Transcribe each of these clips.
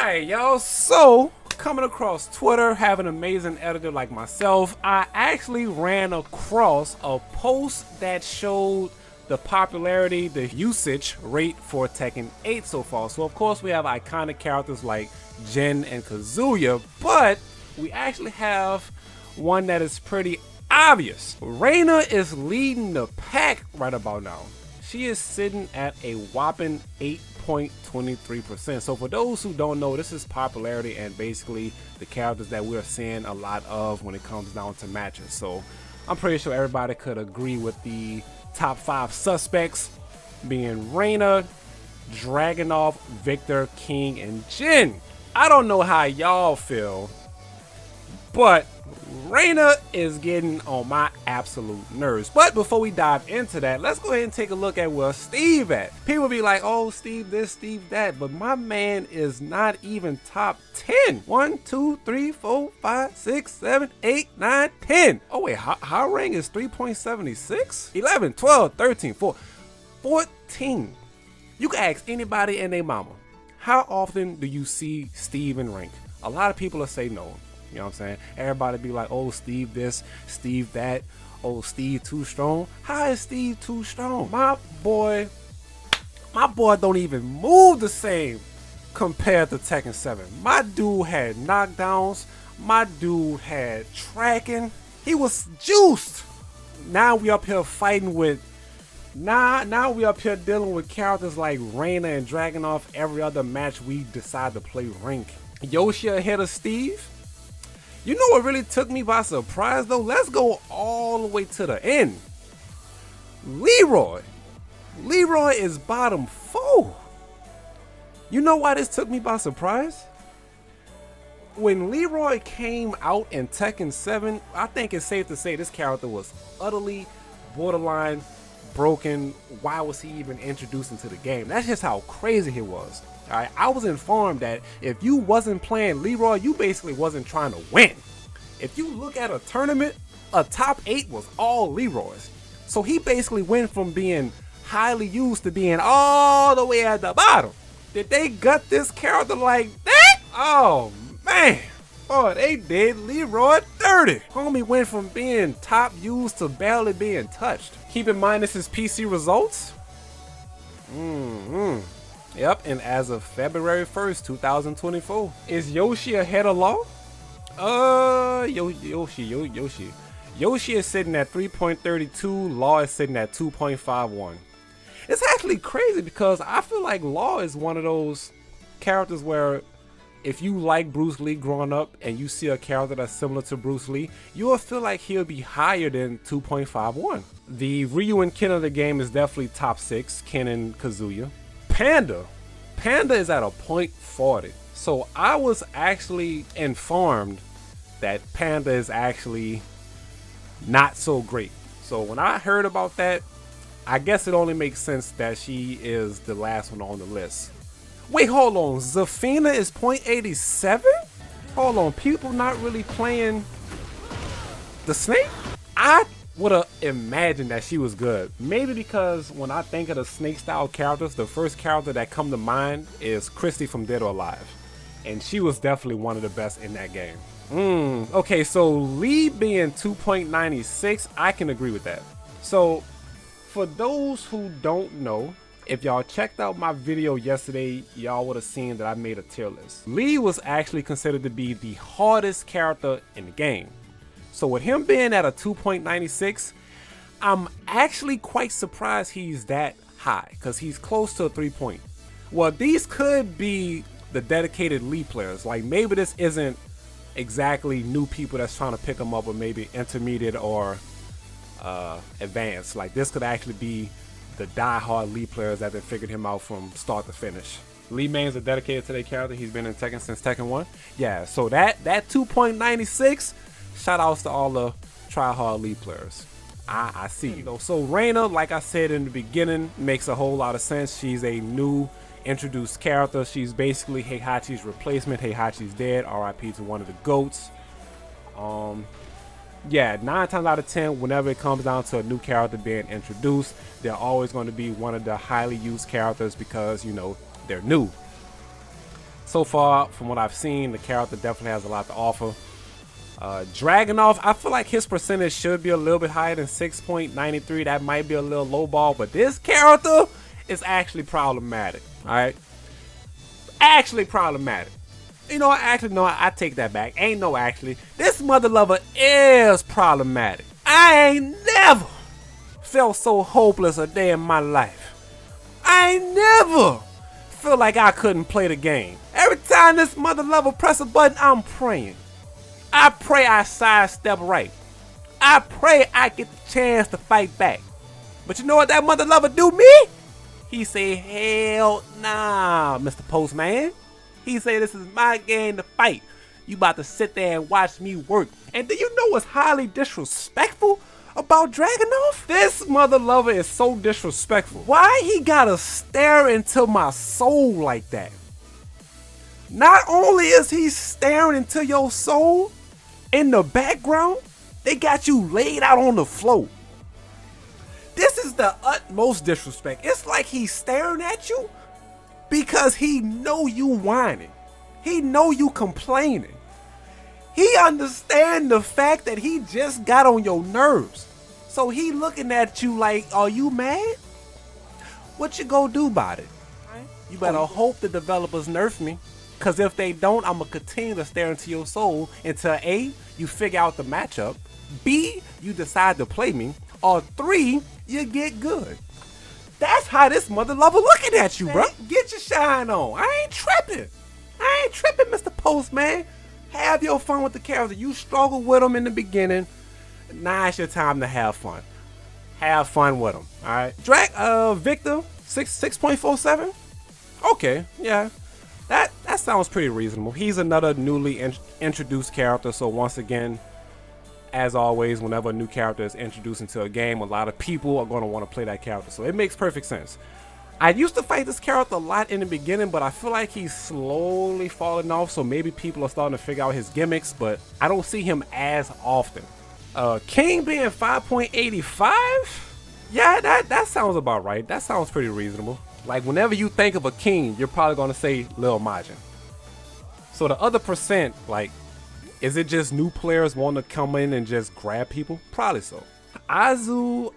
Alright, y'all, so coming across Twitter, have an amazing editor like myself, I actually ran across a post that showed the popularity, the usage rate for Tekken 8 so far. So of course we have iconic characters like Jin and Kazuya, but we actually have one that is pretty obvious. Reina is leading the pack right about now. She is sitting at a whopping 8.23%. So for those who don't know, this is popularity and basically the characters that we're seeing a lot of when it comes down to matches. So I'm pretty sure everybody could agree with the top 5 suspects being Reina, Dragonov, Victor, King, and Jin. I don't know how y'all feel, but Reina is getting on my absolute nerves. But before we dive into that, let's go ahead and take a look at where Steve at. People be like, oh, Steve this, Steve that, but my man is not even top 10. 1, 2, 3, 4, 5, 6, 7, 8, 9, 10. Oh wait, high rank is 3.76? 11, 12, 13, 14. You can ask anybody and their mama, how often do you see Steve in rank? A lot of people will say no. You know what I'm saying? Everybody be like, oh, Steve this, Steve that, oh, Steve too strong. How is Steve too strong? My boy don't even move the same compared to Tekken 7. My dude had knockdowns. My dude had tracking. He was juiced. Now we up here fighting with, now we up here dealing with characters like Reina and Dragonov. Every other match we decide to play rank. Yoshi ahead of Steve. You know what really took me by surprise though? Let's go all the way to the end. Leroy. Leroy is bottom 4. You know why this took me by surprise? When Leroy came out in Tekken 7, I think it's safe to say this character was utterly borderline broken. Why was he even introduced into the game? That's just how crazy he was. Alright, I was informed that if you wasn't playing Leroy, you basically wasn't trying to win. If you look at a tournament, a top 8 was all Leroy's. So he basically went from being highly used to being all the way at the bottom. Did they gut this character like that? Oh man. Oh, they did. Leroy 30. Homie went from being top used to barely being touched. Keep in mind this is PC results. Yep, and as of February 1st, 2024. Is Yoshi ahead of Law? Yoshi is sitting at 3.32, Law is sitting at 2.51. It's actually crazy because I feel like Law is one of those characters where if you like Bruce Lee growing up and you see a character that's similar to Bruce Lee, you'll feel like he'll be higher than 2.51. The Ryu and Ken of the game is definitely top 6, Ken and Kazuya. Panda is at a 0.40. So I was actually informed that Panda is actually not so great. So when I heard about that, I guess it only makes sense that she is the last one on the list. Wait, hold on. Zafina is 0.87? Hold on, people not really playing the Snake? I would have imagined that she was good. Maybe because when I think of the Snake style characters, the first character that come to mind is Christy from Dead or Alive. And she was definitely one of the best in that game. Okay, so Lee being 2.96, I can agree with that. So for those who don't know, if y'all checked out my video yesterday, y'all would have seen that I made a tier list. Lee was actually considered to be the hardest character in the game. So with him being at a 2.96, I'm actually quite surprised he's that high because he's close to a 3 point. Well, these could be the dedicated Lee players. Like maybe this isn't exactly new people that's trying to pick him up, or maybe intermediate or advanced. Like this could actually be the die-hard Lee players that have figured him out from start to finish. Lee mains are dedicated to their character. He's been in Tekken since Tekken 1. Yeah, so that 2.96, shout outs to all the try-hard Lee players. I see. You know, so Reina, like I said in the beginning, makes a whole lot of sense. She's a new introduced character. She's basically Heihachi's replacement. Heihachi's dead. RIP to one of the GOATs. Yeah, 9 times out of 10, whenever it comes down to a new character being introduced, they're always going to be one of the highly used characters because, you know, they're new. So far, from what I've seen, the character definitely has a lot to offer. Dragonov, I feel like his percentage should be a little bit higher than 6.93. That might be a little low ball, but this character is actually problematic. Alright? Actually problematic. You know what? Actually, no, I take that back. Ain't no actually. This mother lover is problematic. I ain't never felt so hopeless a day in my life. I ain't never feel like I couldn't play the game. Every time this mother lover press a button, I'm praying. I pray I sidestep right. I pray I get the chance to fight back. But you know what that mother lover do me? He say, hell nah, Mr. Postman. He say, this is my game to fight. You about to sit there and watch me work. And do you know what's highly disrespectful about Dragonov? This mother lover is so disrespectful. Why he gotta stare into my soul like that? Not only is he staring into your soul, in the background, they got you laid out on the floor. This is the utmost disrespect. It's like he's staring at you because he know you whining. He know you complaining. He understand the fact that he just got on your nerves. So he looking at you like, are you mad? What you gonna do about it? You better hope the developers nerf me. Cause if they don't, I'm gonna continue to stare into your soul until A, you figure out the matchup, B, you decide to play me, or 3, you get good. That's how this mother lover looking at you, bro. Get your shine on. I ain't tripping. I ain't tripping, Mr. Postman. Have your fun with the character. You struggle with them in the beginning. Now it's your time to have fun. Have fun with them. All right. Victor 6.47. Okay, yeah. That sounds pretty reasonable. He's another newly introduced character, so once again, as always, whenever a new character is introduced into a game, a lot of people are going to want to play that character, so it makes perfect sense. I used to fight this character a lot in the beginning, but I feel like he's slowly falling off, so maybe people are starting to figure out his gimmicks, but I don't see him as often. King being 5.85? Yeah, that sounds about right. That sounds pretty reasonable. Like, whenever you think of a king, you're probably going to say Lil Majin. So the other percent, like, is it just new players want to come in and just grab people? Probably so. Azucena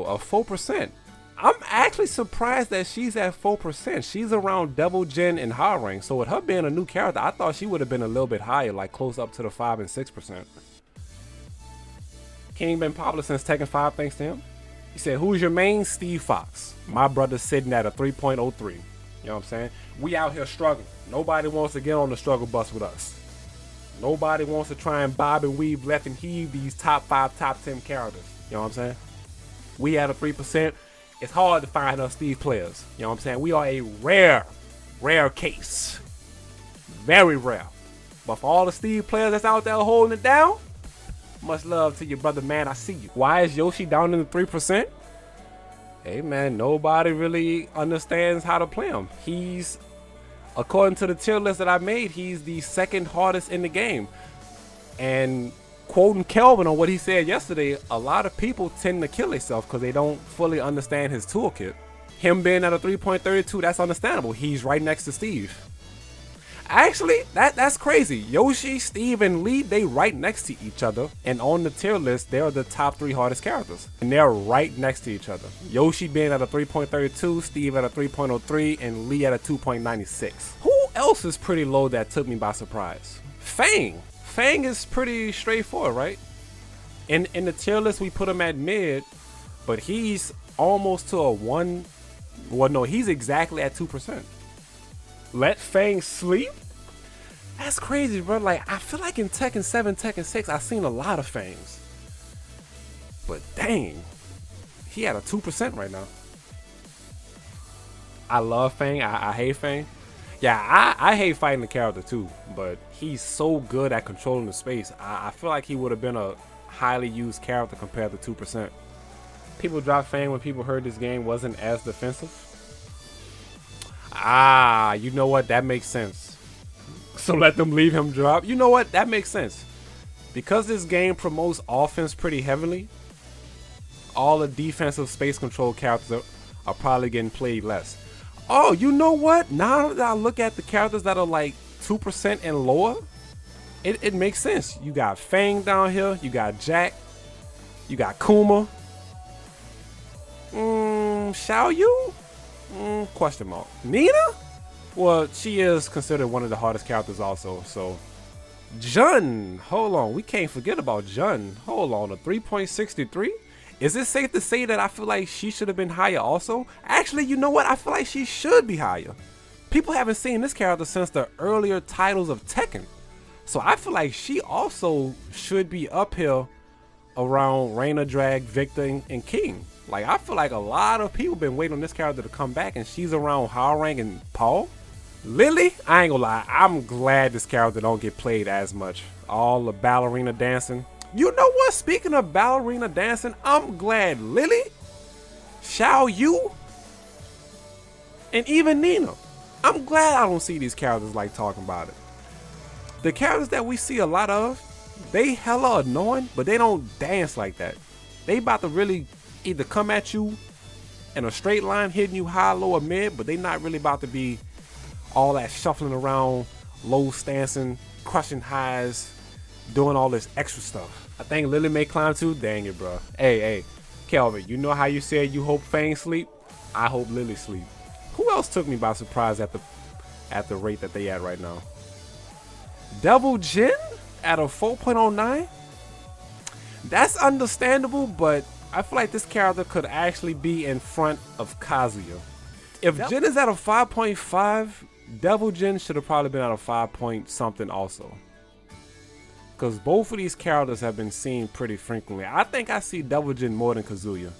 of 4%. I'm actually surprised that she's at 4%. She's around double gen and high rank. So with her being a new character, I thought she would have been a little bit higher, like close up to the 5 and 6%. King been popular since Tekken 5, thanks to him. He said, who's your main? Steve Fox. My brother's sitting at a 3.03. You know what I'm saying? We out here struggling. Nobody wants to get on the struggle bus with us. Nobody wants to try and bob and weave, left and heave these top 5, top 10 characters. You know what I'm saying? We at a 3%. It's hard to find us Steve players. You know what I'm saying? We are a rare case. Very rare. But for all the Steve players that's out there holding it down, much love to your brother, man. I see you. Why is Yoshi down in the 3%? Hey, man, nobody really understands how to play him. He's, according to the tier list that I made, he's the second hardest in the game. And quoting Kelvin on what he said yesterday, a lot of people tend to kill themselves because they don't fully understand his toolkit. Him being at a 3.32, that's understandable. He's right next to Steve. Actually, that's crazy. Yoshi, Steve, and Lee, they right next to each other. And on the tier list, they're the top 3 hardest characters. And they're right next to each other. Yoshi being at a 3.32, Steve at a 3.03, and Lee at a 2.96. Who else is pretty low that took me by surprise? Fang. Fang is pretty straightforward, right? In the tier list, we put him at mid, but he's almost to a 1. Well, no, he's exactly at 2%. Let Fang sleep? That's crazy, bro. Like, I feel like in Tekken 7, Tekken 6, I've seen a lot of Fangs. But dang, he at a 2% right now. I love Fang. I hate Fang. Yeah, I hate fighting the character too, but he's so good at controlling the space. I feel like he would have been a highly used character compared to 2%. People dropped Fang when people heard this game wasn't as defensive. Ah, you know what? That makes sense. So let them leave him drop. You know what? That makes sense. Because this game promotes offense pretty heavily, all the defensive space control characters are probably getting played less. Oh, you know what? Now that I look at the characters that are like 2% and lower, it makes sense. You got Fang down here, you got Jack, you got Kuma. Xiao Yu? Question mark. Nina? Well, she is considered one of the hardest characters also, so. Jun, hold on, we can't forget about Jun. Hold on, a 3.63? Is it safe to say that I feel like she should have been higher also? Actually, you know what? I feel like she should be higher. People haven't seen this character since the earlier titles of Tekken. So I feel like she also should be up here around Reina, Drag, Victor, and King. Like, I feel like a lot of people been waiting on this character to come back, and she's around Howrang and Paul. Lily, I ain't gonna lie, I'm glad this character don't get played as much. All the ballerina dancing. You know what? Speaking of ballerina dancing, I'm glad Lily, Xiao Yu, and even Nina. I'm glad I don't see these characters like talking about it. The characters that we see a lot of, they hella annoying, but they don't dance like that. They about to really either come at you in a straight line, hitting you high, low, or mid, but they not really about to be all that shuffling around, low stancing, crushing highs, doing all this extra stuff. I think Lily may climb too. Dang it, bro. Hey, Kelvin, you know how you said you hope Fang sleep? I hope Lily sleep. Who else took me by surprise at the rate that they at right now? Devil Jin at a 4.09? That's understandable, but I feel like this character could actually be in front of Kazuya. If Jin is at a 5.5, Devil Jin should have probably been at a 5 point something also. Because both of these characters have been seen pretty frequently. I think I see Devil Jin more than Kazuya.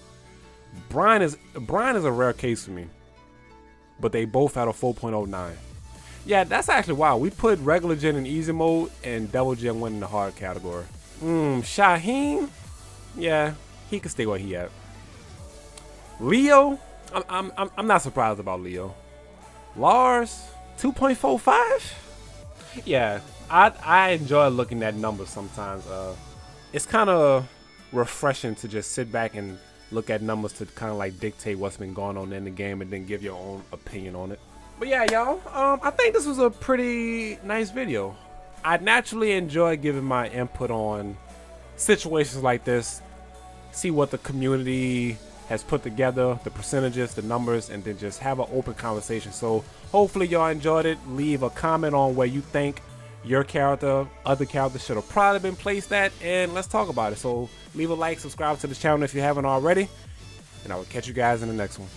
Brian is a rare case for me. But they both at a 4.09. Yeah, that's actually wild. We put regular Jin in easy mode and Devil Jin went in the hard category. Shaheen? Yeah, he can stay where he at. Leo? I'm not surprised about Leo. Lars? 2.45? Yeah, I enjoy looking at numbers sometimes. It's kind of refreshing to just sit back and look at numbers to kind of like dictate what's been going on in the game and then give your own opinion on it. But yeah, y'all, I think this was a pretty nice video. I naturally enjoy giving my input on situations like this, see what the community has put together, the percentages, the numbers, and then just have an open conversation. So hopefully y'all enjoyed it. Leave a comment on where you think your character, other characters should have probably been placed at, and let's talk about it. So leave a like, subscribe to the channel if you haven't already, and I will catch you guys in the next one.